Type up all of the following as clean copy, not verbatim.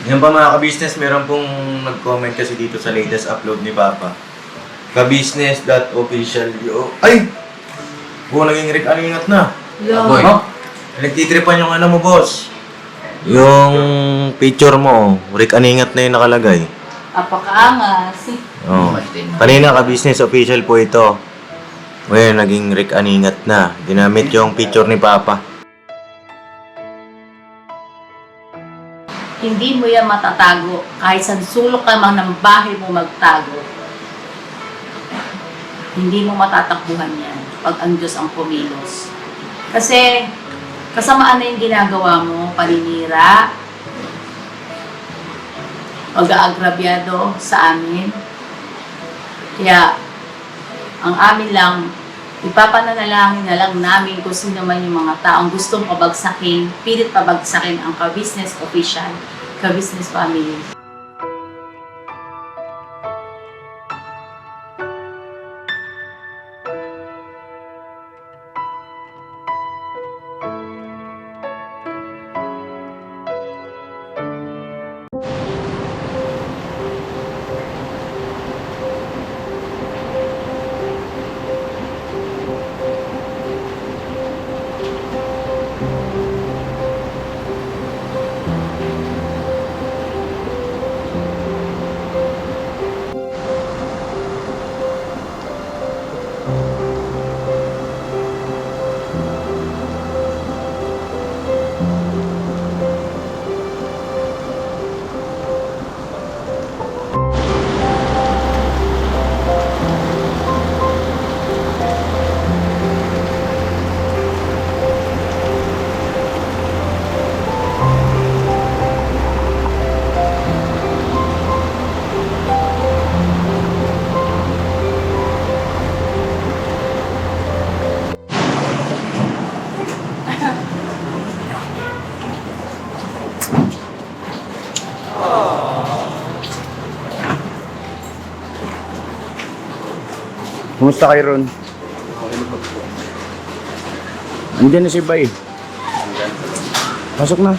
Yan pa mga ka-business, meron pong nag-comment kasi dito sa latest upload ni Papa. Kabusiness.official. Ay! Naging Rick Alingat na. Boy. Nagtitripan yung ano mo, boss. Yung picture mo, Rick Aningat na yung nakalagay. Apakaangas. Oh. Kanina ka-business official po ito. Ngayon, naging Rick Aningat na. Ginamit yung picture ni Papa. Hindi mo yan matatago. Kahit sa sulok ka man ng bahay mo magtago. Hindi mo matatakbuhan yan pag ang Diyos ang pumilos. Kasi, kasamaan na yung ginagawa mo, paninira, pag-aagrabyado sa amin. Kaya, ang amin lang, ipapananalangin na lang namin kung sino man yung mga taong gustong pabagsakin, pilit pabagsakin ang ka-business official, ka-business family. Kumusta kayo ron? Andiyan na si Bay. Pasok na.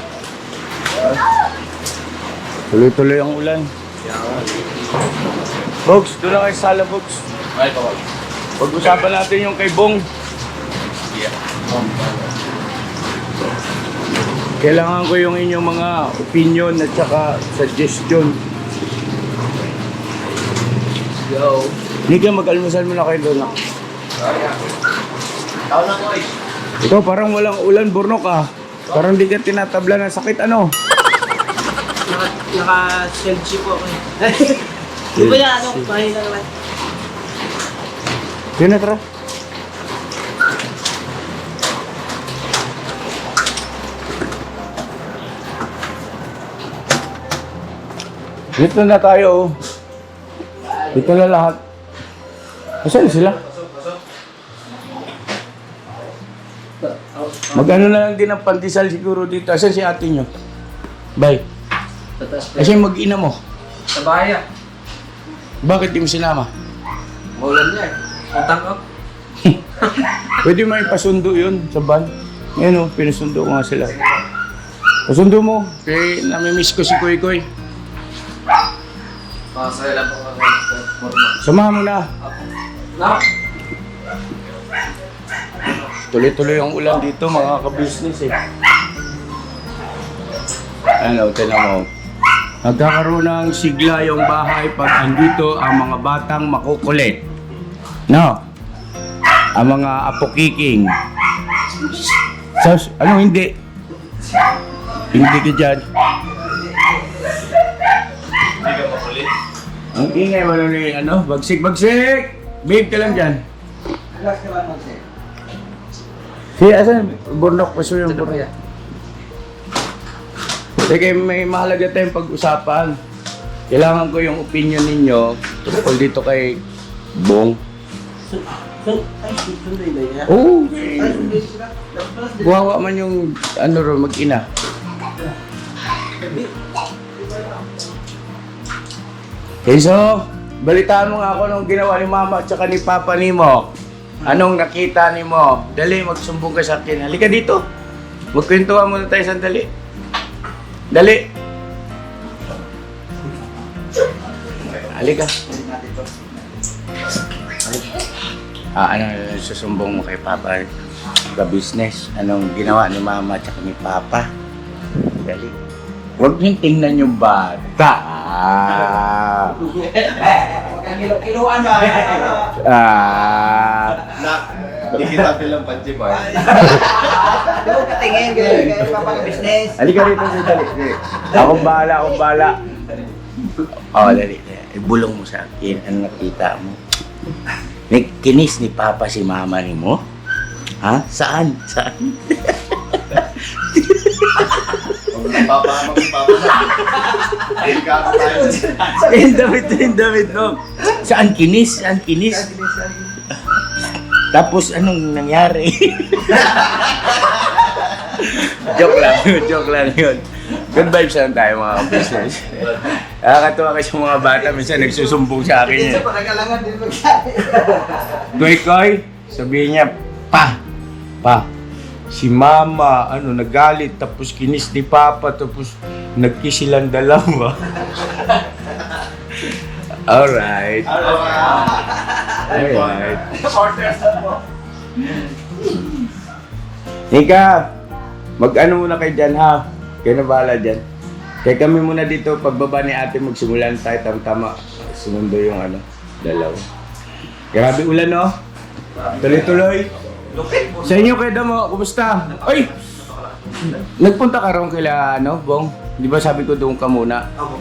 Tuloy-tuloy ang ulan. Bogs, doon na kayo sa sala, Bogs. Pag-usapan natin yung kay Bong. Kailangan ko yung inyong mga opinion at saka suggestion. Yo! Nika, mag-almusal muna kayo doon. Tao na ko eh. Ikaw parang walang ulan, burnok ah. Parang di ka tinatabla ng sakit, ano? Naka-selfie po ako. Di ba yan, ano? Bahay na naman. Yun na, tara. Dito na tayo, oh. Dito na lahat. Asan sila? Mag-ano na lang din ang pandesal siguro dito. Asan si ate nyo? Bye. Kasi mag-ina mo. Sa bahay ah. Bakit di mo sinama? Maulan niya eh. Utang ko. Pwede mo ipasundo yun sa van. Ngayon o, pinasundo ko nga sila. Pasundo mo. Kaya namimiss ko si Koy Koy. Masaya lang po ako. Samahan mo na. Na? Tuloy-tuloy ang ulan dito mga ka-business eh. Ano, tinan mo. Nagkakaroon ng sigla yung bahay pag andito ang mga batang makukulit. No? Ang mga apokiking. Ano hindi? Hindi ka dyan. Hindi ka makulit. Ang ingay mo na yung ano, bagsik-bagsik! Babe ka lang dyan. Si asan? Burnok pa siya yung burnok. Sige, may mahalaga tayong pag-usapan. Kailangan ko yung opinion ninyo tungkol dito kay Bong. Oo. Buhawa man yung ano ro mag-ina. Kenzo, balitaan mo nga ako nung ginawa ni Mama at saka ni Papa ni mo. Anong nakita ni mo? Dali, magsumbong ka sa akin. Halika dito. Magkwentuhan muna tayo sandali. Dali. Halika. Ano susumbong mo kay Papa sa business? Anong ginawa ni Mama at ni Papa? Dali. Huwag niyong tingnan yung bata. Kiluan ba? Hindi kita bilang panjibar. Doon ka tingin, ganyan papag-business. Halika rito, dali. Akong bahala. Oh, dali. Ibulong mo sa akin. Ano nakita mo? Kinis ni Papa si Mama ni mo? Ha? Saan? Papa na. Yung damit mo. Saan kinis? Tapos anong nangyari? joke lang yun. Good vibes lang tayo mga business. Nakakatuwa kasi yung mga bata, minsan nagsusumbong sa akin yan. Koy, sabihin niya, Pa, si Mama, nagalit, tapos kinis ni Papa, tapos nagkiss silang dalawa. Alright. Nika, mag-ano muna kayo dyan ha? Kayo na bahala dyan. Kaya kami muna dito, pagbaba ni ate, magsimulan tayo tama. Sumundo yung dalawa. Grabe ulan no? Tuloy-tuloy. Sa inyo kayo damo, kumusta? Ay! Nagpunta ka ron kila Bong? Di ba sabi ko doon ka muna? Ako.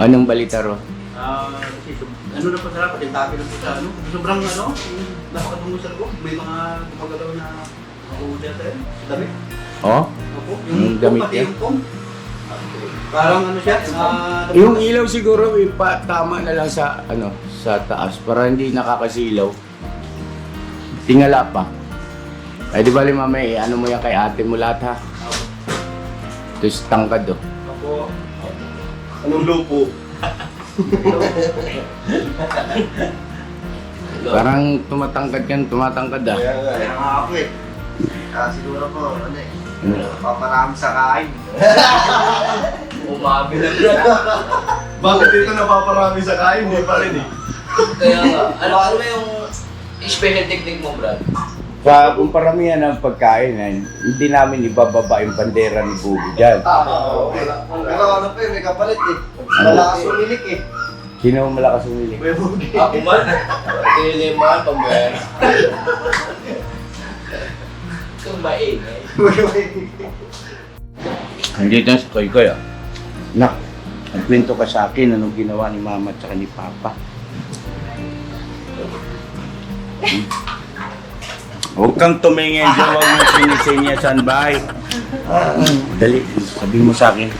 Anong balita ro? Ano na po sarap, dami na po sa sobrang napakadungusal ko. May mga gumagalaw na order tayo, dami. Oh? Opo, Yung damit pati niya? yung pong. Parang siya, Yung ilaw siguro tama na lang sa sa taas para hindi nakakasilaw. Tingala pa. Ay di bali mamay, mo yan kay ate mo lahat ha. Tapos tangkad oh. Opo. Anong lupo? Parang tumatangkad ah. Kaya nga ako eh. Siguro po, paparami sa kain. Umabi na yan. Bakit dito napaparami sa kain? Hindi pa rin eh. Kaya nga, ano ba yung special technique mo, Brad? Kung paramihan ng pagkain, hindi namin ibababa yung bandera ni Bugo dyan. Pero ano pa yun, may kapalit eh. Malakas umilik eh. Sino ang malakas umili? Ako man. Hindi man, pag-mer. Kung maingay. Andito na si Koy ah. Nak, nagkwento ka sa akin anong ginawa ni Mama at saka ni Papa. Huwag kang tumingin dyan, huwag mo sinisinyasan, bye. Dali, sabihin mo sa akin.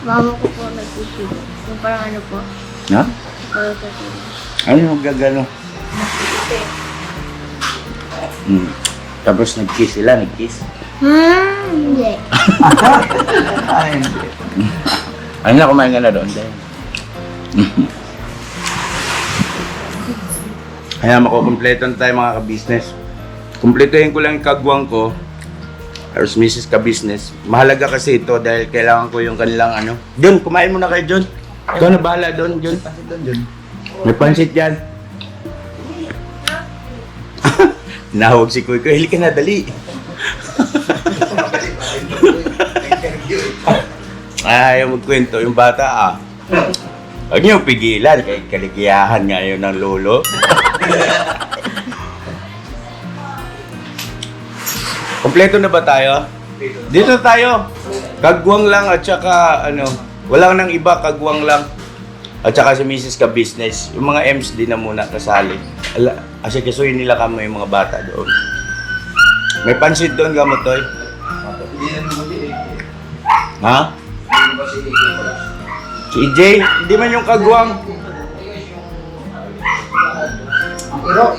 Mama ko po nagtitiro. Yung parang ano po. Na? Parang tatiro. Ano gagano? Tapos nag-kiss sila, nag-kiss. Hindi. Ano na, kumain ka na doon? Kaya makukumpleto na tayo mga ka-business. Kumpletuhin ko lang yung kagwang ko. Tapos Mrs. ka-business. Mahalaga kasi ito dahil kailangan ko yung kanilang John, kumain mo na kayo, John. Ikaw na bahala doon, John. May pansit dyan. Tinawag si Kuy. Hili ka na, dali. Ayaw magkwento yung bata Huwag niyo pigilan kay kaligayahan ngayon ng lolo. Kompleto na ba tayo? Dito tayo. Kagwang lang at saka wala nang iba, kagwang lang. At saka si Mrs. ka-business. Yung mga M's din na muna kasali. Kasi kasuyin nila kamo yung mga bata doon. May pansit doon, Gamotoy? Ha? Si EJ? Hindi man yung kagwang.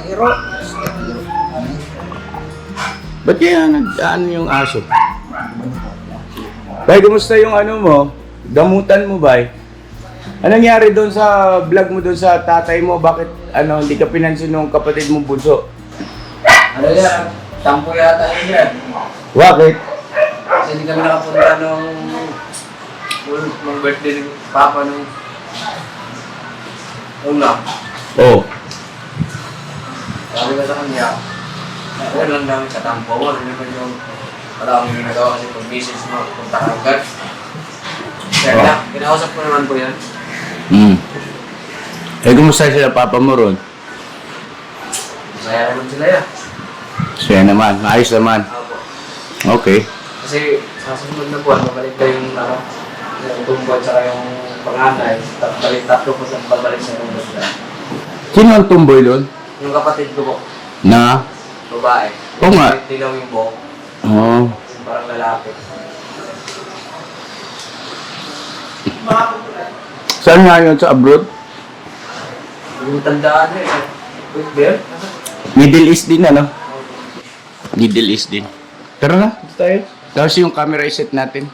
Iro. Ba't kaya yung aso? Bay, kumusta yung mo? Gamutan mo, bay? Anong nangyari doon sa vlog mo doon sa tatay mo? Bakit hindi ka pinansin ng kapatid mong bunso? Ano yan? Sampo yata yun yan. Bakit? Kasi hindi kami nakapunta nung birthday ni Papa nung Una, Oh. sabi ko sa kanya, wala lang namin katampo. Wala naman yung wala akong ginagawa kasi pag-message mo, punta ka agad. Kaya kinausap ko naman po yan. Eh, kumusta sila papa mo ron? Masaya naman sila yan. Siya naman, ayos naman. Opo. Okay. Kasi sa susunod na buwan, babalik ka yung yung tumboy tsaka yung panganay. Balik tatlo po sa babalik sa mundo sila. Sino ang tumboy doon? Yung kapatid ko po, Na? babae. Oo nga. Dilaw yung buhok. Oh. Yung parang lalaki. Saan nga yun? Sa abroad? Yung tandaan eh. Wait, Bear? Middle East din, ano? Middle East din. Tara na, dito tayo. Tapos yung camera iset natin.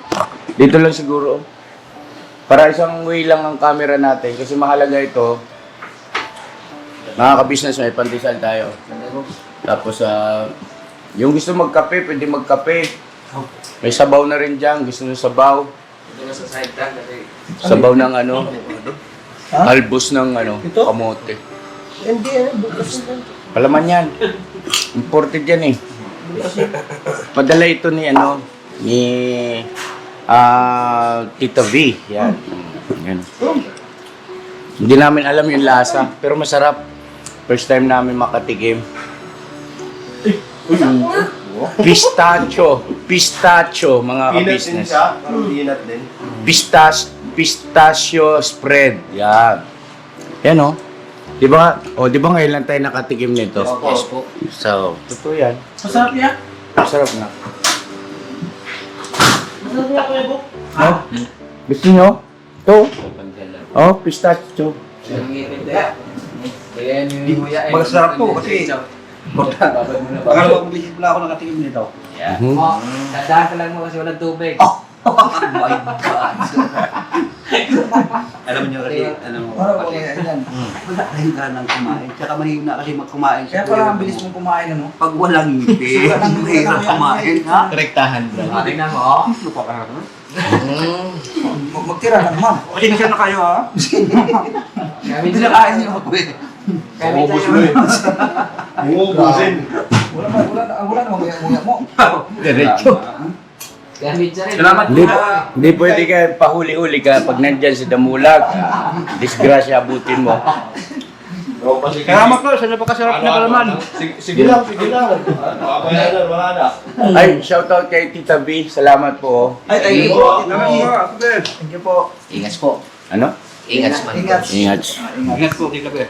Dito lang siguro. Para isang way lang ang camera natin. Kasi mahalaga ito. Mga ka-business, may pandesal tayo. Tapos, yung gusto magkape, pwede magkape. May sabaw na rin dyan. Gusto nyo sabaw. Ito na sa side lang kasi Sabaw ng ano. Albus ng ano, kamote. Hindi, bukas na. Palaman yan. Imported yan eh. Padala ito ni ano, ni Tita V. Yan. Yan. Hindi namin alam yung lasa, pero masarap. First time namin makatikim. Pistachio. Pistachio, mga ka-business. Parang peanut din. Pistachio spread. Yan. Yan oh. Di ba? Oh, di ba ngayon lang tayo nakatikim nito? yes po. So, totoo yan. Masarap yan. Masarap na. Masarap yan, Kuya Bok. Oh, gusto nyo? Ito. Oh, pistachio. Yung ngipin kaya. Kaya yung huya eh. Masarap to kasi Babad mo na ba? akala ko bisit pala ako nakatikim nito. Yeah. Mhm. Oh, tandaan ka lang mo kasi walang tubig. Oh my God. Alam niyo kasi, alam mo, kapatid, wala rin ka nang kumain. Tsaka mahina kasi magkumain. Kaya parang ang bilis mong kumain, ano? Pag walang ngipin, mahirap kumain, ha? Rektahan, Tingnan mo, oh. Ano pa ka? Magtira ka naman. Pasensya na kayo, ha? Gamit Hindi na kaya niyo ako eh. Gamit tayo. Umuubusin. Wala namang nguya mo. Diretso. Gamit siya rin. Salamat Hindi, po. hindi pwede ka pahuli-huli ka pag nandyan si Damulag. Disgrasya abutin mo. Salamat po sa napakasarap na palaman. Sige lang, sige lang. Ay, shoutout kay Tita B. Salamat po. Ay, thank you po. Thank you po. Ingat po. Ano? Ingat man. Ingat. Ingat. Ingat po, Tita Be.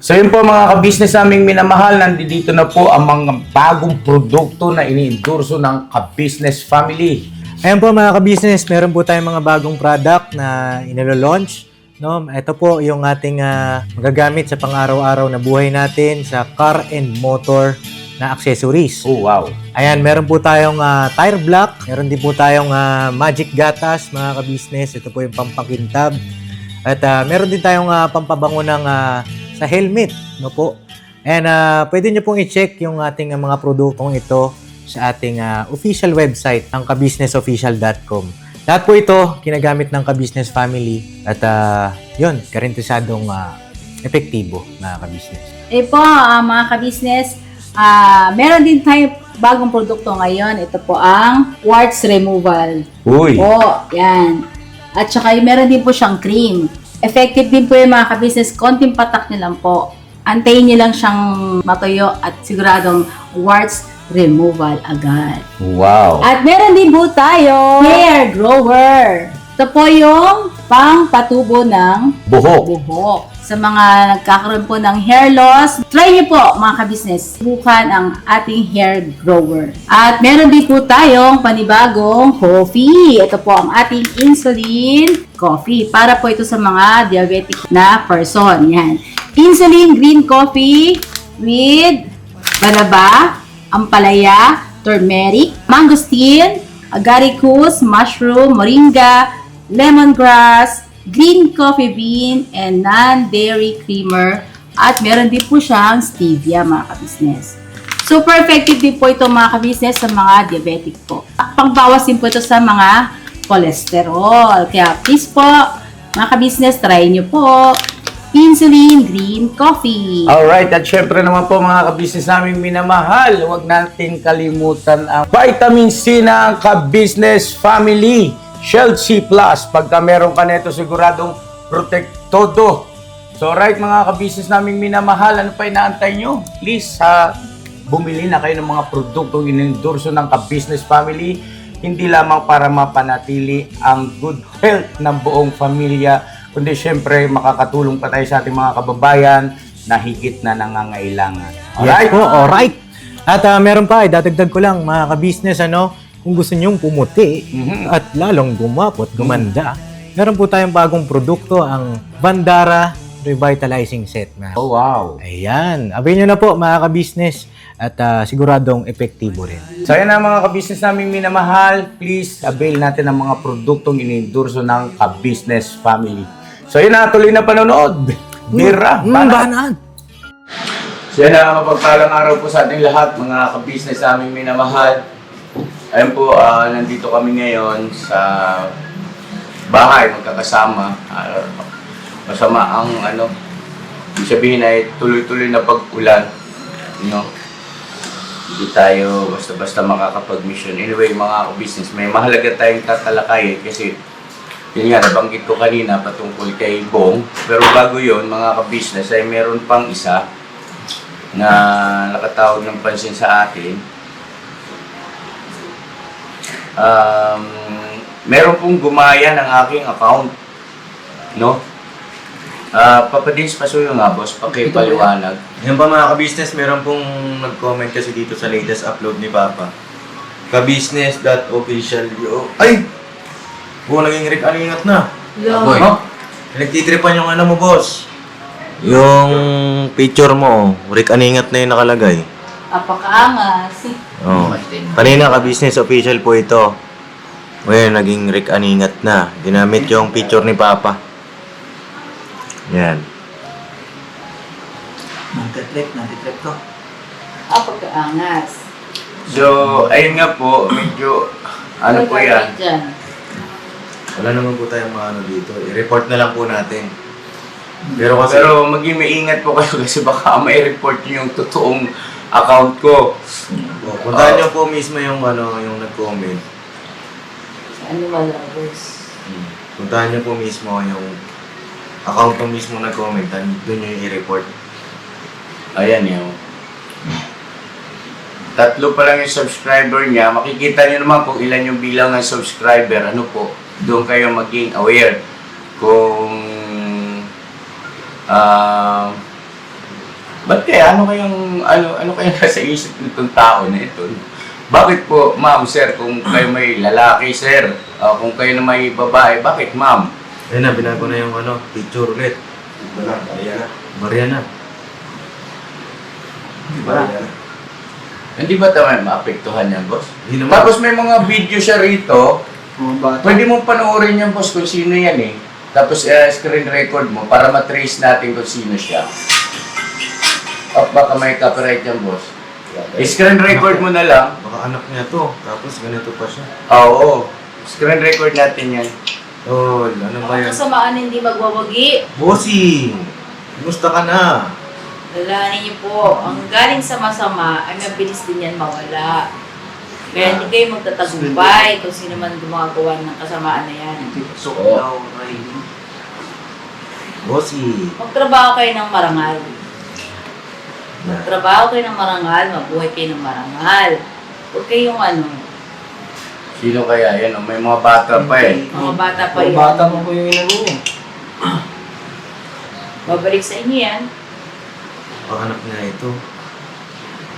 So yun po mga ka-business naming minamahal, nandito na po ang mga bagong produkto na ini-endorso ng ka-business family. Ayan po mga ka-business, meron po tayong mga bagong product na inilo-launch. No? Ito po yung ating magagamit sa pang-araw-araw na buhay natin sa car and motor na accessories. Oh, wow. Ayan, meron po tayong tire block, meron din po tayong magic gatas mga ka-business. Ito po yung pampakintab. At meron din tayong pampabango ng sa helmet, no po. And pwede nyo pong i-check yung ating mga produktong ito sa ating official website, ang kabusinessofficial.com. Lahat po ito ginagamit ng ka-business family at yun, garantisadong epektibo na ka-business. Eh po, mga ka-business, meron din tayo bagong produkto ngayon. Ito po ang warts removal. Uy. Po, yan. At saka meron din po siyang cream. Effective din po yung mga ka-business. Konting patak nyo lang po. Antayin nyo lang siyang matuyo at siguradong warts removal agad. Wow. At meron din po tayo hair grower. Ito po yung pang-patubo ng buhok. Sa mga nagkakaroon po ng hair loss, try nyo po mga ka-business. Subukan ang ating hair grower. At meron din po tayong panibagong coffee. Ito po ang ating insulin coffee. Para po ito sa mga diabetic na person. Yan. Insulin green coffee with banaba, ampalaya, turmeric, mangosteen, agaricus, mushroom, moringa, lemongrass, green coffee bean, and non-dairy creamer. At meron din po siyang stevia mga ka-business. Super effective din po ito mga ka-business sa mga diabetic po. Pangbawas din po ito sa mga cholesterol. Kaya please po, Mga ka-business, try nyo po. Insulin Green Coffee. Alright, at syempre naman po mga ka-business naming minamahal, huwag natin kalimutan ang vitamin C ng ka-business family. Shield C+. Pagka meron ka nito, siguradong protektodo. So alright mga ka-business naming minamahal, ano pa inaantay nyo? Please, bumili na kayo ng mga produktong inendorso ng ka-business family. Hindi lamang para mapanatili ang good health ng buong pamilya, kundi syempre makakatulong pa tayo sa ating mga kababayan na higit na nangangailangan. Yes po, alright. At meron pa, dadagdag ko lang mga ka-business, kung gusto nyong pumuti at lalong gumapot, gumanda, meron po tayong bagong produkto, ang Bandara Revitalizing Set. Oh wow! Ayan, avail nyo na po mga ka-business at siguradong epektibo rin. So yan ang mga ka-business naming minamahal, please avail natin ang mga produktong inendorso ng ka-business family. So yun na, tuloy na panonood. Bira, Banaan! So yan ang mapagpalang araw po sa ating lahat, mga ka-business naming minamahal. Ayun po, nandito kami ngayon sa bahay, magkakasama. Masama ang ibig sabihin ay tuloy-tuloy na pag-ulan. Hindi tayo basta-basta makakapag-mission. Anyway, mga ka-business, may mahalaga tayong tatalakayin kasi yun nga, nabanggit ko kanina patungkol kay Bong. Pero bago yun, mga ka-business, ay meron pang isa na nakatawag ng pansin sa atin. Meron pong gumaya ng aking account. Papadins pasuyo nga, boss, pakipaliwanag. Yan pa mga ka-business, meron pong nag-comment kasi dito sa latest upload ni Papa. Kabusiness.official. Ay! Naging Rick Aningat na. Boy. Nagtitripan yung mo, boss. Yung picture mo, Rick Aningat na yung nakalagay. Apakaangas. Oh. Kanina ka-business official po ito. Ngayon, naging Rick Aningat na. Ginamit yung picture ni Papa. Yan. Nantitrip to. Apakaangas. So, ayun nga po, medyo po yan. Wala naman po tayong mga dito. I-report na lang po natin. Pero maging maingat po kayo kasi baka may report nyo yung totoong account ko. Puntahan nyo po mismo yung yung nag-comment. Animal lovers. Puntahan nyo po mismo yung account ng mismo nag-comment. Doon nyo yung i-report. Ayan yun. 3 pa lang yung subscriber niya. Makikita nyo naman kung ilan yung bilang ng subscriber. Doon kayo maging aware kung ba't kaya ano kayang nasa isip nitong tao na ito? Bakit po, ma'am, sir, kung kayo may lalaki, sir, kung kayo na may babae, bakit, ma'am? Ayun na, binago na yung picture ulit. Mariana. Hindi ba tayo maapektuhan yan, boss? Hindi naman. Tapos may mga video siya rito. Pwede mong panoorin yan, boss, kung sino yan eh. Tapos screen record mo para matrace natin kung sino siya. O baka may copyright yan, boss. Screen record mo na lang. Baka anak niya to. Tapos ganito pa siya. Oo. Screen record natin yan. Tol, ano ba yan? Kasamaan hindi magwawagi. Bossing! Kumusta ka na? Lalahanin niyo po, ang galing sa masama ay mabilis din yan mawala. Kaya hindi kayo magtatagumpay kung sino man gumagawa ng kasamaan na yan. Bossy! Magtrabaho kayo ng marangal. Magtrabaho kayo ng marangal, mabuhay kayo ng marangal. Huwag kayong Sino kaya yan? May mga bata pa eh. mga bata pa yun. Bata mo po yung inano mo. Babalik sa inyo yan. Baka anak niya ito.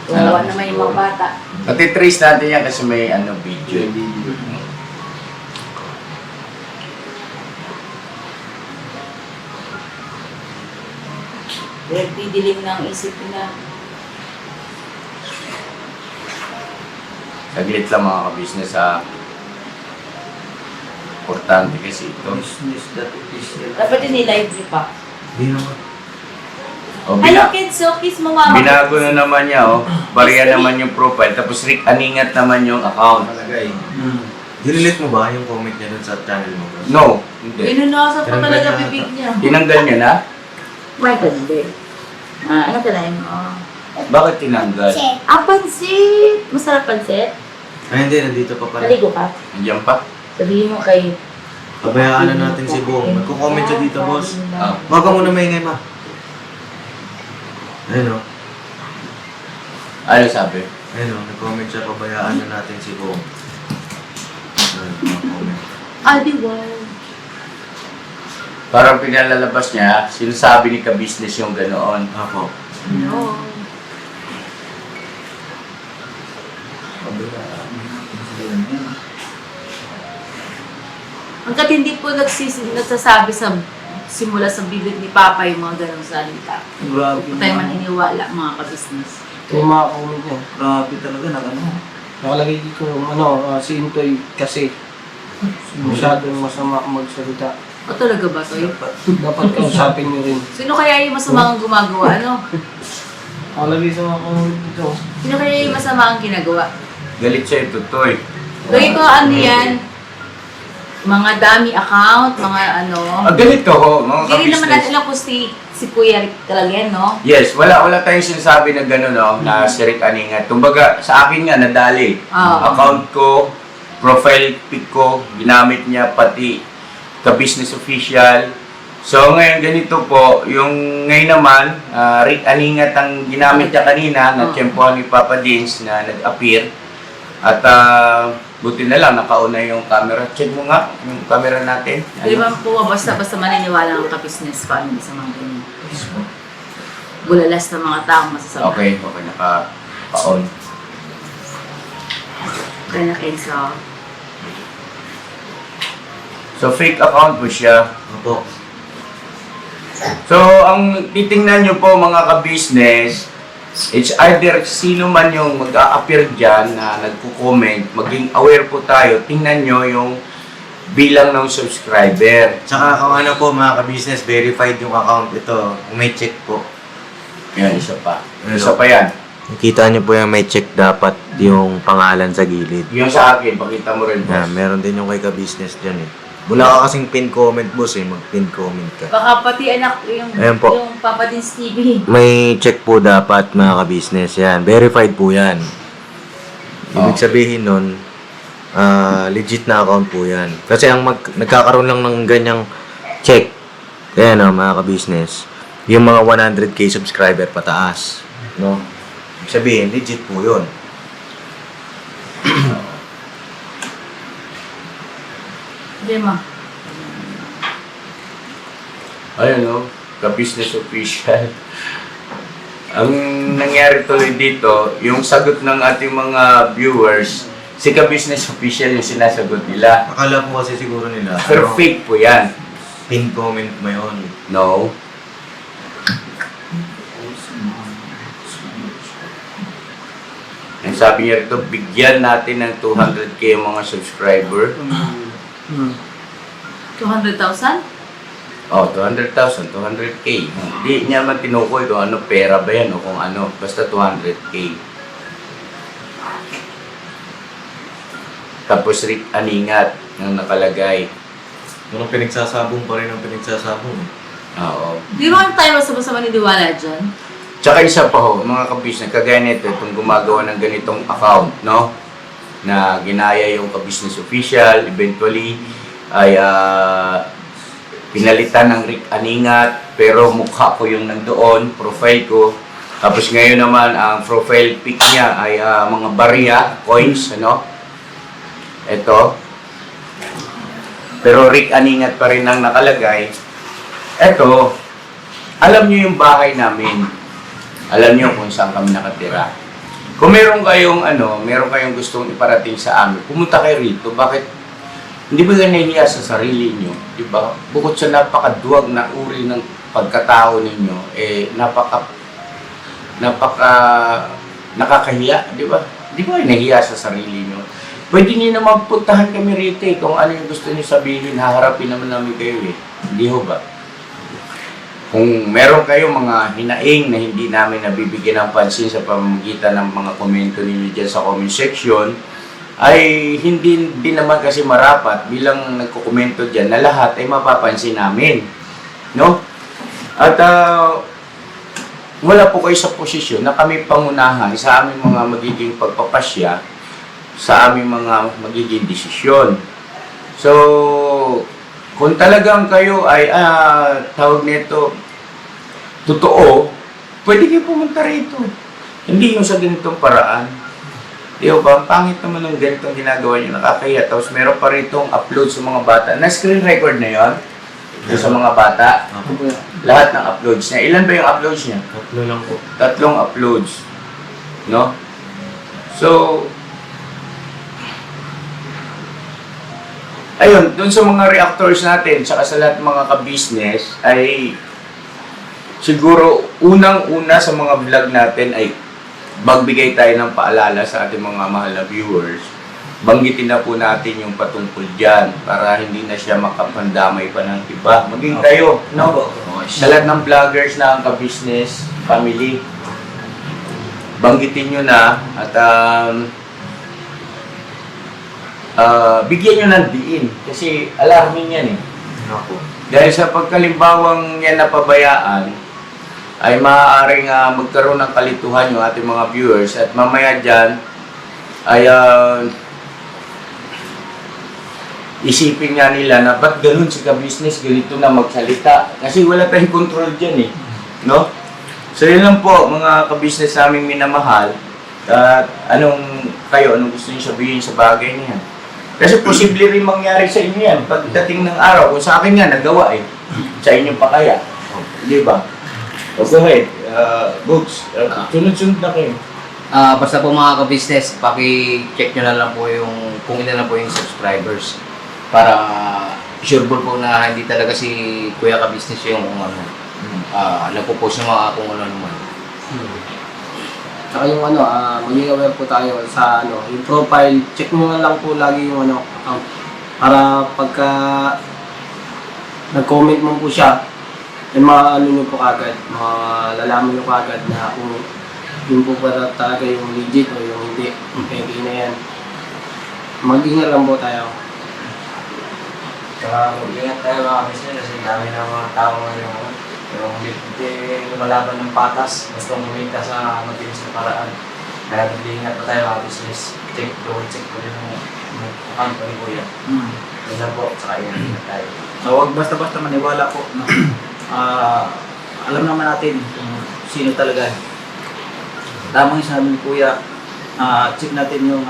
Tumawa naman yung mga bata. Natitrace natin yan kasi may video. Didilim ng isip nila. Saglit lang mga ka-business importante kasi ito. Dapat yun i-live niyo pa. Hindi naman. O, Hello kids, so kiss mo mama. binago na naman niya, Bariya naman yung profile. Tapos Rick Aningat naman yung account. Malagay. Dinilit mo ba yung comment niya dun sa channel mo? Bro? No, hindi. Pinunasa pa Tinanggal talaga niya bibig niya. Tinanggal niya na? May hindi. Ano tanayin mo? Bakit tinanggal? Pansit! Masarap pansit? Ay, hindi. Nandito pa pala. Naligo ka? Nandiyan pa? Sabihin mo kay... Pabayaan na natin si Bong. Magko-comment siya dito, boss. Ah. Huwag ka muna maingay, ma. Ayun o. Ano sabi? Ayun o. Nag-comment siya. Pabayaan na natin si Bong. Ayun, nag-comment. Adi, wow. Parang pinalalabas niya, sinasabi ni ka-business yung ganoon. Ako. No. Hanggat hindi po nagsasabi sa simula sa bibig ni Papa yung mga ganong salita. Grabe. Hindi po tayo maniniwala mga kabisnes. Yung mga comment niya, grabe talaga na ano. Nakalagay dito yung si Intoy kasi masyadong masama magsalita. O talaga ba to? Dapat kausapin niyo rin. Sino kaya yung masamang gumagawa? Ano? Nakalagay sa mga comment dito. Sino kaya yung masamang ginagawa? Galit siya ito, Toy. Gawin ko ano yan? Mga dummy account, mga ano. Galit ka ho, mga Hindi rin naman natin ka-business. alam kung si Kuya Rick talaga yan, no? Yes, wala tayong sinasabi na gano'n, no, na si Rick Aningat. Kumbaga, sa akin nga, nadali. Oo. Account ko, profile pic ko, ginamit niya pati ka-business official. So, ngayon ganito po, yung ngayon naman, Rick Aningat ang ginamit niya kanina, na tiyempohan ni Papa Dins na nag-appear. At buti na lang, nakauna yung camera. Check mo nga yung camera natin. Di ba po, basta maniniwala ng ka-business family sa mga ganyan. Bulalas ng mga taong masasama. Okay, naka-on. Kaya na Kenzo. So, fake account po siya. Opo. So, ang titingnan nyo po mga ka-business, it's either sino man yung mag-a-appear dyan na nagko-comment, maging aware po tayo, tingnan nyo yung bilang ng subscriber. Tsaka kung ano po mga ka-business, verified yung account ito. May check po. Yan, isa pa. Ano? Isa pa yan. Nakita niyo po yung may check dapat yung pangalan sa gilid. Yung sa akin, pakita mo rin po. Yeah, meron din yung kay ka-business dyan eh. Wala ka kasing pin comment, boss eh. Mag-pin comment ka. Baka pati anak yung, Ayan po. yung Papa Dins TV. May check po dapat mga ka-business yan. Verified po yan. Ibig sabihin nun, legit na account po yan. Kasi ang nagkakaroon lang ng ganyang check, kaya no, mga ka-business, yung mga 100k subscriber pataas. No? Ibig sabihin, legit po yun. Hindi ma. Ayun o, ka-business official. Ang nangyari tuloy dito, yung sagot ng ating mga viewers, si ka-business official yung sinasagot nila. Akala po kasi siguro nila, Pero fake po yan. pin comment mo yun. No. Ang sabi niya rito, bigyan natin ng 200k yung mga subscriber. 200,000? Oh, 200,000, 200k. Hindi niya man tinukoy kung ano, pera ba yan o kung ano. Basta 200k. Tapos Rick Aningat ang nakalagay. Pero pinagsasabong pa rin ang pinagsasabong. Oo. Di ba tayo basta-basta maniniwala dyan? Tsaka isa pa ho, mga kabisnes, kagaya nito, itong gumagawa ng ganitong account, no? Na ginaya yung ka-business official, eventually ay pinalitan ng Rick Aningat, pero mukha ko yung nandoon, profile ko. Tapos ngayon naman, ang profile pic niya ay mga barya, coins, ano? Ito. Pero Rick Aningat pa rin ang nakalagay. Ito, alam niyo yung bahay namin. Alam niyo kung saan kami nakatira. Kung meron kayong gustong iparating sa amin, pumunta kayo rito. Bakit? Hindi ba nahihiya sa sarili niyo? Di ba? Bukod sa napakaduwag na uri ng pagkatao ninyo, nakakahiya, di ba? Di ba nahihiya sa sarili niyo? Pwede niyo naman puntahan kami rito eh. Kung ano yung gusto niyo sabihin, haharapin naman namin kayo eh. Hindi ho ba? Kung meron kayong mga hinaing na hindi namin nabibigyan ng pansin sa pamamagitan ng mga komento ninyo dyan sa comment section, ay hindi din naman kasi marapat bilang nagkukomento dyan na lahat ay mapapansin namin. No? At wala po kayo sa posisyon na kami pangunahan sa aming mga magiging pagpapasya, sa aming mga magiging desisyon. So, kung talagang kayo ay tawag nito totoo, pwede kayo pumunta rito. Hindi yung sa ganitong paraan. Di ba? Pangit naman ng ganitong ginagawa nyo, nakakaya. Tapos meron pa ritong upload sa mga bata. Na-screen record na yon sa mga bata. Lahat ng uploads niya. Ilan ba yung uploads niya? 3 lang po. 3 uploads. No? So, ayun, dun sa mga reactors natin, tsaka sa lahat ng mga ka-business, ay siguro unang-una sa mga vlog natin ay magbigay tayo ng paalala sa ating mga mahal na viewers. Banggitin na po natin yung patungkol dyan para hindi na siya makapandamay pa ng iba. Maging kayo, no? Sa lahat ng vloggers na ang ka-business, family, banggitin nyo na at bigyan nyo ng diin kasi alarming yan eh. Ako. Dahil sa pagkalimbawang yan napabayaan, ay maaaring magkaroon ng kalituhan yung ating mga viewers at mamaya dyan ay isipin nga nila na ba't ganun si ka-business, ganito na magsalita. Kasi wala tayong control dyan eh. No? So yun lang po mga ka-business naming minamahal. At anong gusto niyo sabihin sa bagay niyan? Kasi posible rin mangyari sa inyo yan. Pagdating ng araw, kung sa akin nga nagawa eh, sa inyo pa kaya. Di ba? O go ahead, Books, sunod-sunod na kayo. Basta po mga ka-business, paki-check nyo na lang po yung kung ilan na po yung subscribers para sure po na hindi talaga si Kuya ka-business yung nagpo-post ng mga kung ano naman. Tsaka yung maging aware po tayo sa yung profile, check mo na lang po lagi yung account. Para pagka nag-comment mo po siya, ay nyo po kagad, malalaman nyo kagad na kung yun po para talaga yung legit o yung hindi. Hindi na yan. Mag-ingat lang po tayo. Saka mag-ingat tayo mga business kasi dami ng mga tao ngayon yung hindi lumalaban ng patas, gustong kumita sa matinis na paraan. Kaya mag-ingat pa tayo mga business. Check po rin yung account ni Kuya. Minsan po, saka ingat tayo. So, huwag basta-basta maniwala po. No? Alam naman natin kung sino talaga. Tamang sabi ni Kuya, check natin yung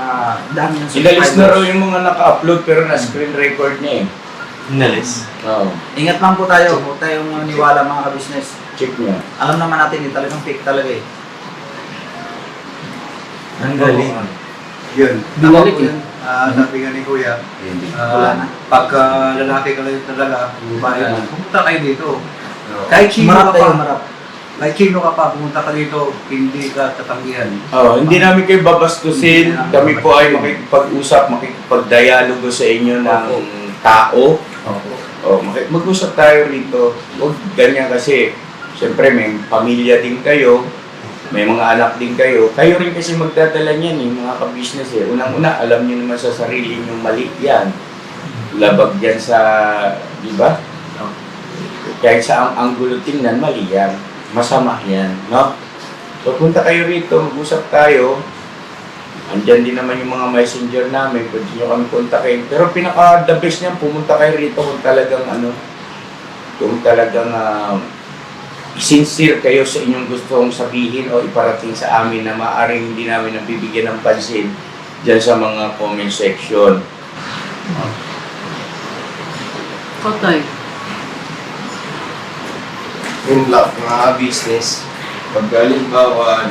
dami ng Inalis na raw yung mga naka-upload pero na-screen record niya eh. Inalis. Oo. Ingat lang po tayo, huwag tayong maniwala mga ka-business. Check niya. Alam naman natin, talagang fake talaga eh. Ang galing. Yun. Binalik Tama po yun. Sabi nga ni Kuya, pagka lalaki ka lang talaga, babae, pumunta kayo dito. Kahit sino ka pa, kahit sino ka pa, pumunta ka dito, hindi ka tatanggihan. Hindi namin kayo babastusin. Kami po ay makikipag-usap, makikipag-dialogo sa inyo ng tao. Mag-usap tayo rito. Huwag ganyan kasi, siyempre may pamilya din kayo, may mga anak din kayo. Kayo rin kasi magdadala niyan eh, mga ka-business eh. Unang-una, alam niyo naman sa sarili niyo mali yan. Labag yan sa, di ba? Kahit sa ang anggulo tingnan, mali yan. Masama yan, no? So, punta kayo rito, mag-usap tayo. Andyan din naman yung mga messenger namin, pwede nyo kami kontakin. Pero pinaka-the best niyan, pumunta kayo rito kung talagang sincere kayo sa inyong gustong sabihin o iparating sa amin na maaaring hindi namin nabibigyan ng pansin dyan sa mga comment section. Kotoy. Yun lang, mga business. Pag halimbawa,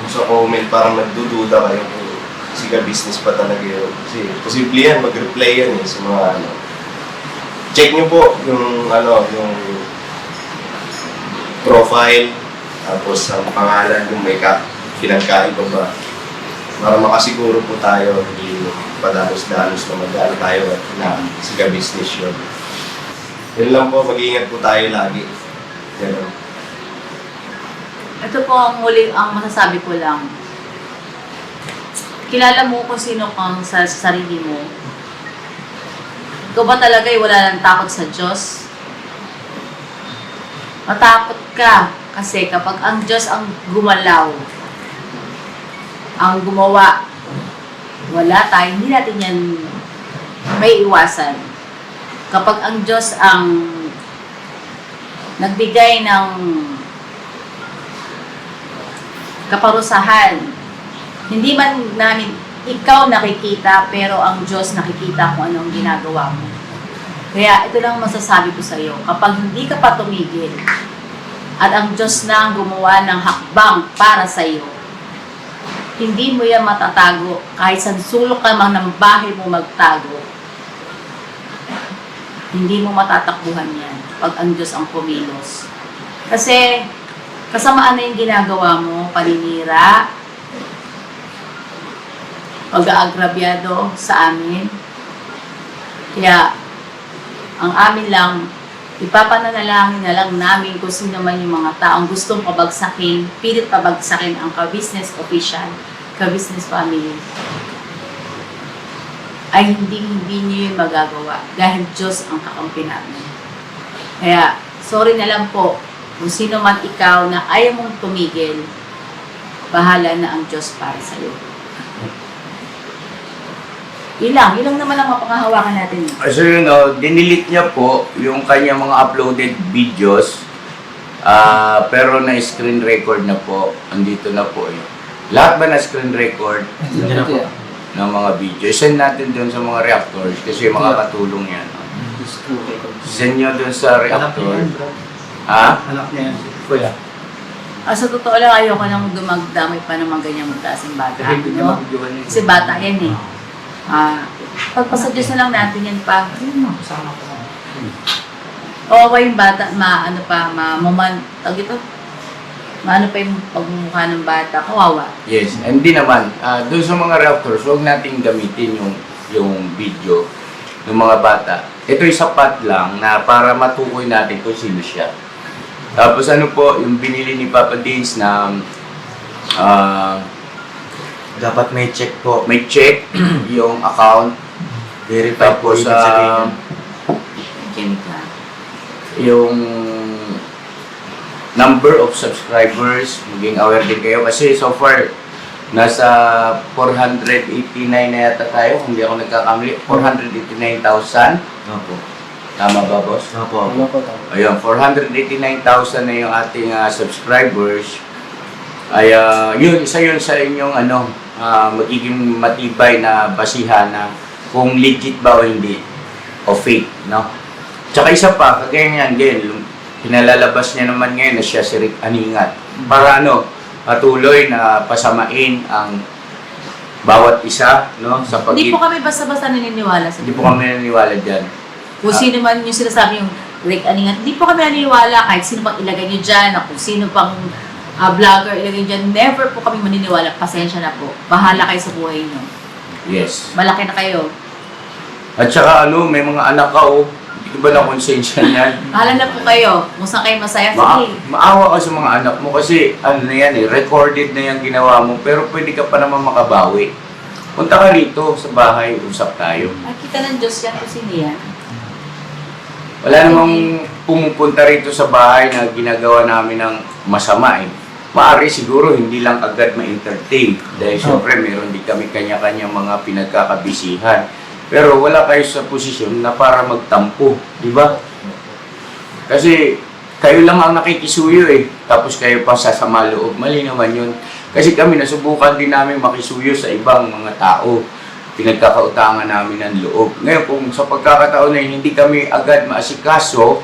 sa comment parang nagdududa kayo kung si ka-business pa talaga yun. Kasi posible yan, mag-reply yan sa mga Check nyo po yung yung profile, tapos ang pangalan kung may pinagkaiba ba. Para makasiguro po tayo, hindi padalos-dalos na mag-ano tayo na si ka-business yun. Yun lang po, mag-iingat po tayo lagi. Ganun. Ito po ang masasabi ko lang. kilala mo kung sino kang sa sarili mo. Ikaw ba talaga ay wala ng takot sa Diyos? Matakot ka kasi kapag ang Diyos ang gumalaw, ang gumawa, wala tayo, hindi natin yan may iwasan. Kapag ang Diyos ang nagbigay ng kaparusahan, hindi man namin ikaw nakikita, pero ang Diyos nakikita kung anong ginagawa mo. Kaya ito lang masasabi ko sa iyo, kapag hindi ka pa tumigil, at ang Diyos na ang gumawa ng hakbang para sa iyo, hindi mo yan matatago. Kahit sa sulok ka man ng bahay mo magtago, hindi mo matatakbuhan yan pag ang Diyos ang kumilos. Kasi kasamaan na yung ginagawa mo, paninira, pag-aagrabyado sa amin. Kaya ang amin lang, ipapananalangin na lang namin kung sino man yung mga taong gustong pabagsakin, pilit pabagsakin ang ka-business official, ka-business family, ay hindi niyo yung magagawa dahil Diyos ang kakampi namin. Kaya, sorry na lang po kung sino man ikaw na ayaw mong tumigil, bahala na ang Diyos para sa iyo. Yun lang naman ang mapangahawakan natin. So dinilit niya po yung kanyang mga uploaded videos, pero na-screen record na po. Andito na po eh. Lahat ba na-screen record ng mga video? Send natin dun sa mga reactors kasi makakatulong yan. Send nyo dun sa reactor. Anak niya yan. Kuya. Sa totoo lang, ayoko nang dumagdamay pa ng mga ganyang magkasing bata. No? Kasi bata yan eh. Pagpasa-Diyos na lang natin yan pa. Oo, yung bata, maano pa yung pagmumukha ng bata, kawawa. Yes, hindi naman. Doon sa mga reactors, huwag natin gamitin yung video ng mga bata. Ito'y sapat lang na para matukoy natin kung sino siya. Tapos ano po, yung binili ni Papa Dins na Dapat may check po. may check yung account. Verify po Tapos ibig sabihin. yung number of subscribers, maging aware din kayo kasi so far nasa 489 na yata tayo, kung hindi ako nagkakamali, 489,000. Opo. Tama ba, boss? Opo. Ayun, 489,000 na yung ating subscribers. Ay, yun, isa yun sa inyong magiging matibay na basihan na kung legit ba o hindi, o fake, no? Tsaka isa pa, kagaya niyan, pinalalabas niya naman ngayon na siya si Rick Aningat. Para patuloy na pasamain ang bawat isa, no? Sa Hindi po kami basta-basta naniniwala sa Hindi po kami naniniwala dyan. Kung sino man yung sinasabi yung Rick Aningat, hindi po kami naniniwala kahit sino pang ilagay nyo dyan, o kung sino pang vlogger ilagay nyo dyan, never po kami maniniwala. Pasensya na po. Bahala kayo sa buhay nyo. Yes. Malaki na kayo. At saka may mga anak ka, hindi ko ba na-konsensya niyan? Bahala na po kayo. Kung saan kayo masaya, sige. Maawa ka sa mga anak mo kasi recorded na yung ginawa mo, pero pwede ka pa naman makabawi. Punta ka rito sa bahay, usap tayo. Nakita ng Diyos yan kung sino yan. Wala namang pumupunta rito sa bahay na ginagawa namin ng masama eh. Maaari siguro hindi lang agad ma-entertain dahil syempre meron din kami kanya-kanya mga pinagkakabisihan. Pero wala kayo sa posisyon na para magtampo, di ba? Kasi kayo lang ang nakikisuyo eh, tapos kayo pa sasama loob. Mali naman yun. Kasi kami nasubukan din namin makisuyo sa ibang mga tao. Pinagkakautangan namin ng loob. Ngayon, kung sa pagkakataon na hindi kami agad maasikaso,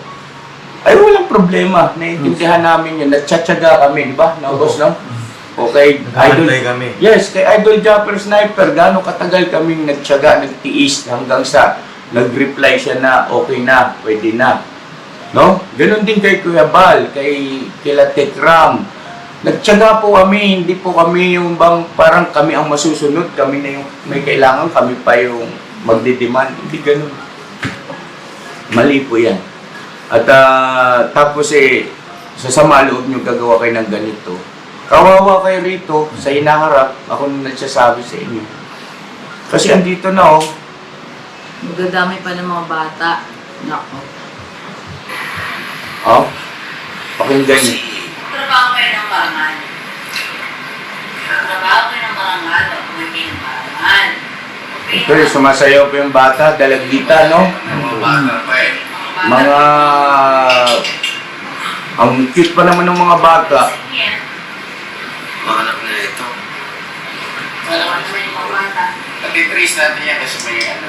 ay walang problema. Naiintindihan namin yun. Nagtsatsaga kami, di ba? Naubos lang? Okay, Idol. Kami. Yes, kay Idol Japper Sniper, gaano katagal kaming nagtsaga, nagtiis hanggang sa nag-reply siya na okay na, pwede na. No? Ganon din kay Kuya Bal, kay kila Tekram. Nagtsaga po kami, hindi po kami yung bang parang kami ang masusunod, kami na yung may kailangan, kami pa yung magdidemand. Hindi ganon. Mali po yan. At tapos sa sama loob nyo gagawa kayo ng ganito. Kawawa kayo rito sa hinaharap, ako na nagsasabi sa inyo. Kasi andito na oh. Magdadamay pa ng mga bata. Nako. Oh. Pakinggan niyo. Trabaho kayo ng barangal. Trabaho kayo ng barangal. Hindi ng barangal. Ito yung sumasayaw po yung bata, dalagita, no? Mga... Ang cute pa naman ng mga bata. Mga anak na ito. Natitrace natin yan kasi may ano,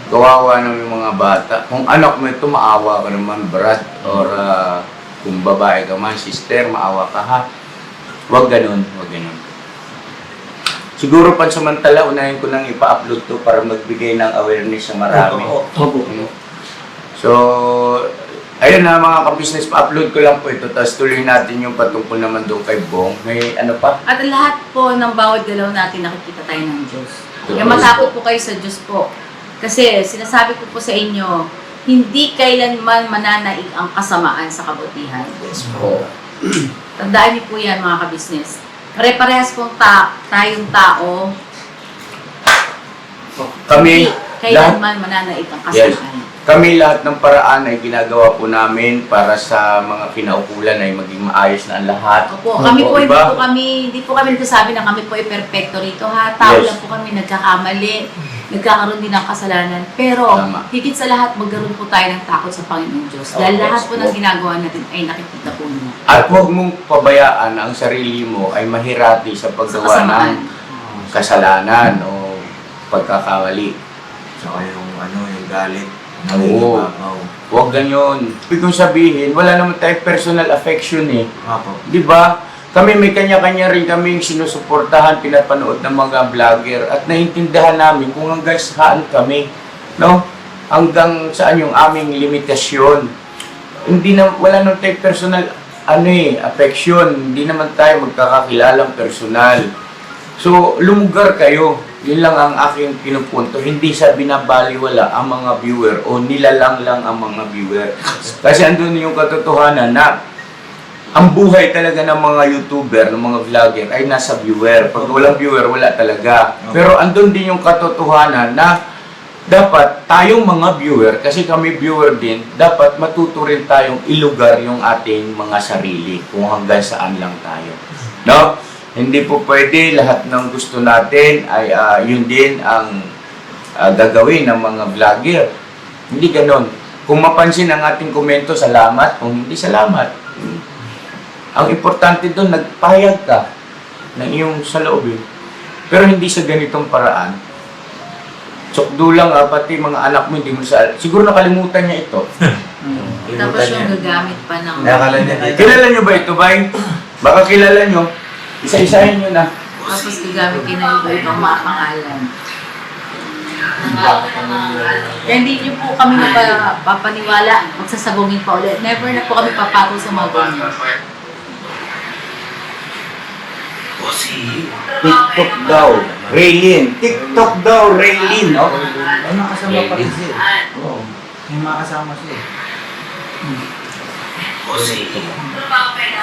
Kawawa naman yung mga bata. Kung anak mo ito, maawa ka naman, Brad. Or kung babae ka man, sister, maawa ka ha. Huwag ganun, huwag ganun. Siguro pansamantala, unahin ko nang ipa-upload to para magbigay ng awareness sa marami. So, ayun na mga ka-business, pa-upload ko lang po ito. Tapos tuloy natin yung patungkol naman doon kay Bong. May ano pa? At lahat po ng bawat galaw natin nakikita tayo ng Diyos. Kaya Totoo. matakot po kayo sa Diyos po. Kasi sinasabi ko po sa inyo, hindi kailanman mananaig ang kasamaan sa kabutihan. Yes po. Tandaan niyo po yan mga ka-business. Pare-parehas pong tayong tao, Kami, hindi kailanman mananaig ang kasamaan. Kami lahat ng paraan ay ginagawa po namin para sa mga kinaukulan ay maging maayos na ang lahat. Opo, kami po, Diba? hindi po kami nagsasabi na kami po ay perfecto rito ha. Tao Yes. lang po kami, nagkakamali, nagkakaroon din ng kasalanan. Pero, Tama. higit sa lahat, magkaroon po tayo ng takot sa Panginoon Diyos. Dahil Okay. lahat po ng ginagawa natin ay nakikita po niya. At huwag mong pabayaan ang sarili mo ay mahirati sa Sa paggawa kasamaan. ng kasalanan o pagkakamali. Saka yung ano, yung galit. Oo. Huwag ganyan. Ibig kong sabihin, wala naman tayong personal affection eh. Apo. Di ba? Kami may kanya-kanya rin kaming sinusuportahan, pinapanood ng mga vlogger at naiintindihan namin kung hanggang saan kami. No? Hanggang saan yung aming limitasyon. Hindi na, wala naman tayong personal affection. Hindi naman tayo magkakakilalang personal. So, lumugar kayo. Yun lang ang aking pinupunto. Hindi sa binabaliwala ang mga viewer o nilalang lang ang mga viewer. Kasi andun yung katotohanan na ang buhay talaga ng mga YouTuber, ng mga vlogger ay nasa viewer. Pag walang viewer, wala talaga. Pero andun din yung katotohanan na dapat tayong mga viewer, kasi kami viewer din, dapat matuto rin tayong ilugar yung ating mga sarili kung hanggang saan lang tayo. No? Hindi po pwede lahat ng gusto natin ay yun din ang gagawin ng mga vlogger. Hindi ganon. Kung mapansin ang ating komento, salamat. Kung hindi, salamat. Ang importante doon, nagpahayag ka ng iyong saloobin. Pero hindi sa ganitong paraan. Tsokdo lang pati mga anak mo, hindi mo sa... Siguro nakalimutan niya ito. Tapos yung gagamit pa ng... Nakakala niya dito. Kilala niyo ba ito, Bay? Baka kilala niyo. Isa-isahin niyo na. Tapos gagamit kayo ng iba-ibang mga pangalan. Kaya hindi niyo po kami mapapaniwala, magsasagungin pa ulit. Never na po kami papatol sa mga ganyan. TikTok daw, Raylin. TikTok daw, Raylin. Oh. May makasama pa rin siya. Oo. May makasama siya.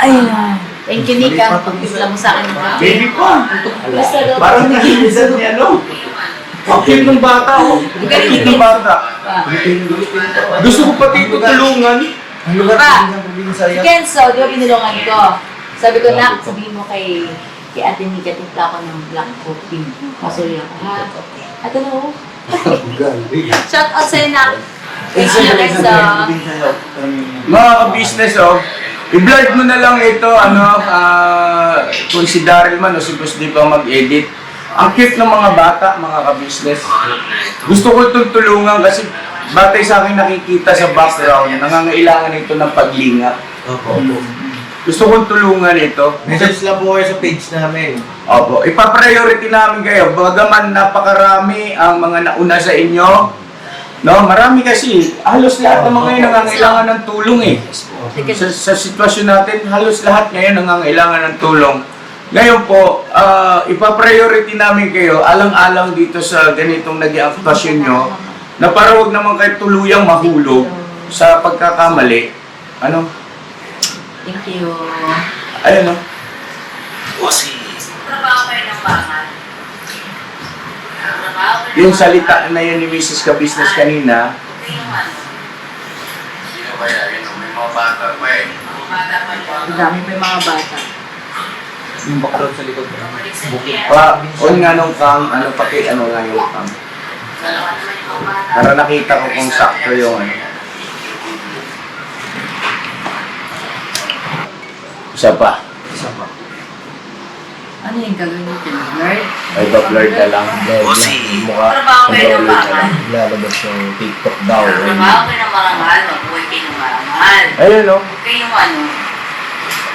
Ayun na. Thank you, Nika. Pag-isla mo sa akin. Baby pa. Basta daw. Parang nakikita niya, no? Ang cute ng bata, oh. Ang cute ng bata. Gusto ko pati ito tulungan. Ang lugar Pa. ng probinsya Si yan. Kenzo, di ba pinulungan ko? Sabi ko, nak, sabihin mo kay Ate Nika, tinta ako ng black coffee. Kasuloy ako, ha? At ano? Shout out sa'yo, nak. Thank you, Kenzo. Mga ka-business, oh. I-vlog mo na lang ito, kung si Daryl man o si Boss Di pa mag-edit. Ang cute ng mga bata, mga ka-business. Gusto ko itong tulungan kasi batay sa akin nakikita sa background, nangangailangan ito ng paglingap. Opo. Gusto kong tulungan ito. Message lang po kayo sa page namin. Opo, ipa-priority namin kayo. Bagaman napakarami ang mga nauna sa inyo. No, marami kasi. Halos lahat ng mga ngayon nangangailangan ng tulong eh. Sa sitwasyon natin, halos lahat ngayon nangangailangan ng tulong. Ngayon po, ipa-priority namin kayo alang-alang dito sa ganitong naging aktwasyon nyo na para huwag naman kayo tuluyang mahulog sa pagkakamali. Ano? Thank you. Ayun, no? bangan. Yung salita na yun ni Mrs. Ka-Business kanina, Yung ano, Sino kaya yun? May mga bata pa eh. mga bata pa yun. Ang dami pa yung mga bata. Yung background sa likod. Balik sa niya. on nga nung kang, ano nga yung kang. Dalawa naman yung mga bata. Para nakita ko kung sakto yung ano. Isa pa. Ano yung gagawin nito? Blurred? Ay, blurred na lang. Mukha. Trabaho kayo ng bangan. Lalabas yung TikTok daw. Trabaho kayo ng marangal. Mag-uwi kayo ng marangal. Ayun o. Huwag kayong ano,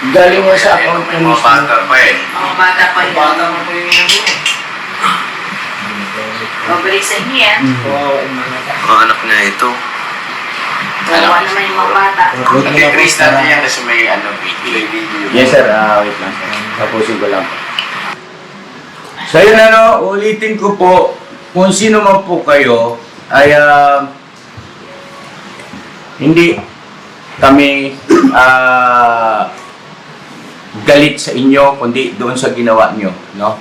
Galing mo sa account May mo mga mismo. bata pa eh. mga bata pa yun. Babalik sa niya. Mga anak niya ito. Dalawa naman yung mga bata. Nag-trace natin yan kasi may video. Yes sir, wait lang. Tapusin ko lang. So yun ano, ulitin ko po, kung sino man po kayo, ay hindi kami galit sa inyo, kundi doon sa ginawa nyo, no?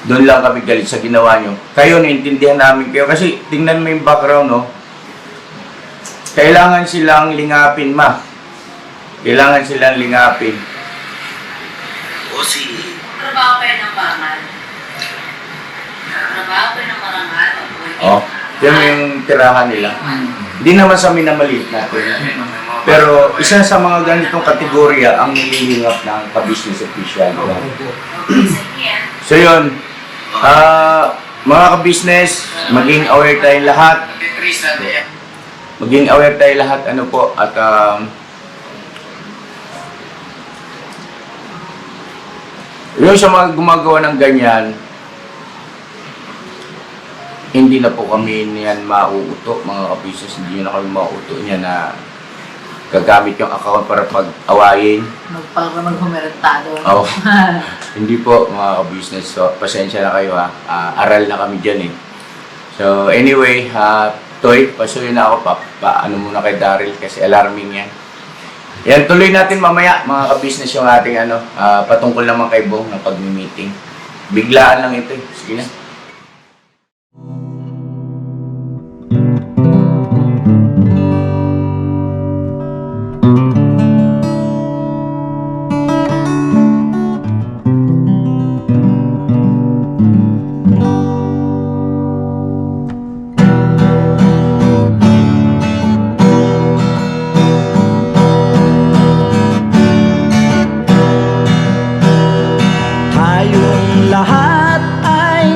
Doon lang kami galit sa ginawa nyo. Kayo, naintindihan namin kayo. Kasi tingnan mo yung background, no? Kailangan silang lingapin, ma. Kailangan silang lingapin. Trabaho kayo ng bangal. Trabaho kayo ng marangal. Mag-uwi kayo Oh, ng marangal. yan yung tirahan nila. Hindi naman sa minamaliit natin. Pero isa sa mga ganitong kategorya ang nililingap ng ka-business official. Babalik sa niya. So yun, mga ka-business, maging aware tayo lahat. Nag-trace natin yan. Maging aware tayo lahat, ano po, at yung sa mga gumagawa ng ganyan, hindi na po kami niyan mauuto, mga ka-business, hindi na kami mauuto niyan na gagamit yung account para pag-awayin. Para maghumerentado. Oh, hindi po, mga ka-business. So, pasensya na kayo ha. Aral na kami dyan eh. So, anyway, Toy, pasuyo na ako ano muna kay Daryl kasi alarming yan. Yan, tuloy natin mamaya mga ka-business yung ating patungkol naman kay Bong ng pag-meeting. Biglaan lang ito eh. Sige na. Tayong lahat ay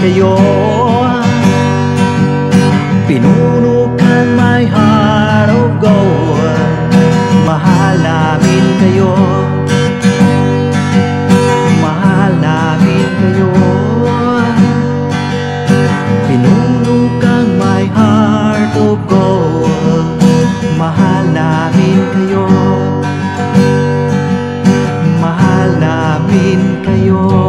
kayo. Pinuno kang my heart of gold. Mahal namin kayo. Mahal namin kayo. Pinuno kang my heart of gold. Mahal namin kayo. Mahal namin kayo.